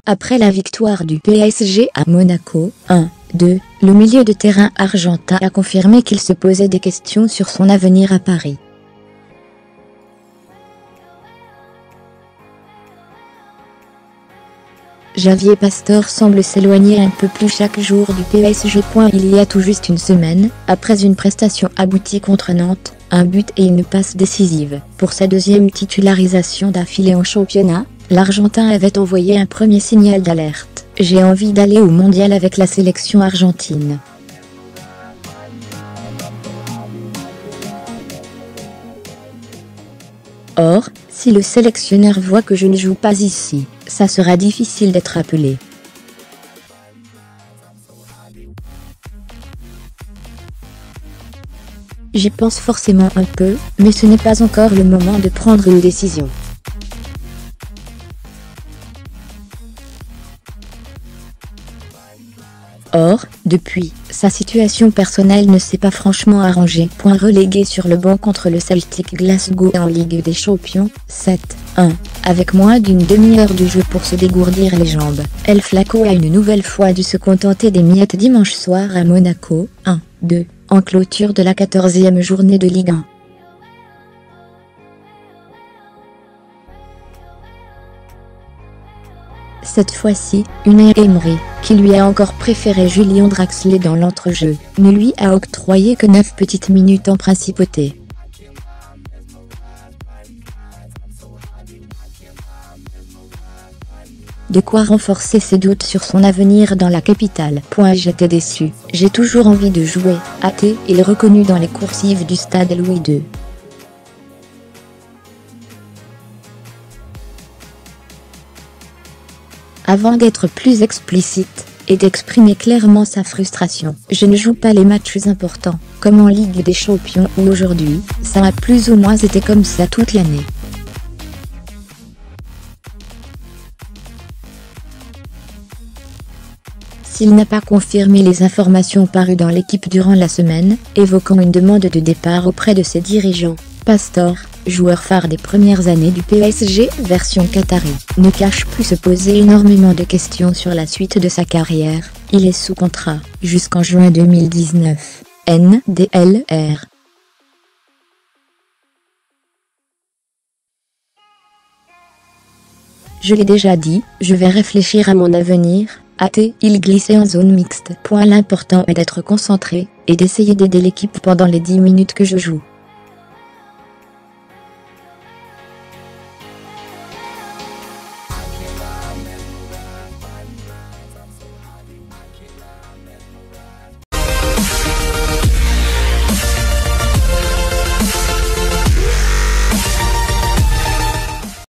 Après la victoire du PSG à Monaco, 1-2, le milieu de terrain argentin a confirmé qu'il se posait des questions sur son avenir à Paris. Javier Pastore semble s'éloigner un peu plus chaque jour du PSG. Il y a tout juste une semaine, après une prestation aboutie contre Nantes, un but et une passe décisive. Pour sa deuxième titularisation d'affilée en championnat, l'Argentin avait envoyé un premier signal d'alerte. J'ai envie d'aller au mondial avec la sélection argentine. Or, si le sélectionneur voit que je ne joue pas ici, ça sera difficile d'être appelé. J'y pense forcément un peu, mais ce n'est pas encore le moment de prendre une décision. Or, depuis, sa situation personnelle ne s'est pas franchement arrangée. Relégué sur le banc contre le Celtic Glasgow en Ligue des Champions, 7-1, avec moins d'une demi-heure de jeu pour se dégourdir les jambes. El Flaco a une nouvelle fois dû se contenter des miettes dimanche soir à Monaco, 1-2, en clôture de la 14e journée de Ligue 1. Cette fois-ci, Unai Emery, qui lui a encore préféré Julian Draxler dans l'entrejeu, ne lui a octroyé que 9 petites minutes en principauté. De quoi renforcer ses doutes sur son avenir dans la capitale. J'étais déçu, j'ai toujours envie de jouer, a-t-il reconnu dans les coursives du stade Louis II. Avant d'être plus explicite, et d'exprimer clairement sa frustration. Je ne joue pas les matchs importants, comme en Ligue des Champions ou aujourd'hui, ça a plus ou moins été comme ça toute l'année. S'il n'a pas confirmé les informations parues dans l'équipe durant la semaine, évoquant une demande de départ auprès de ses dirigeants, Pastore, joueur phare des premières années du PSG version qatari, ne cache plus se poser énormément de questions sur la suite de sa carrière. Il est sous contrat jusqu'en juin 2019. NDLR. Je l'ai déjà dit, je vais réfléchir à mon avenir, a-t-il glissé en zone mixte. L'important est d'être concentré, et d'essayer d'aider l'équipe pendant les 10 minutes que je joue.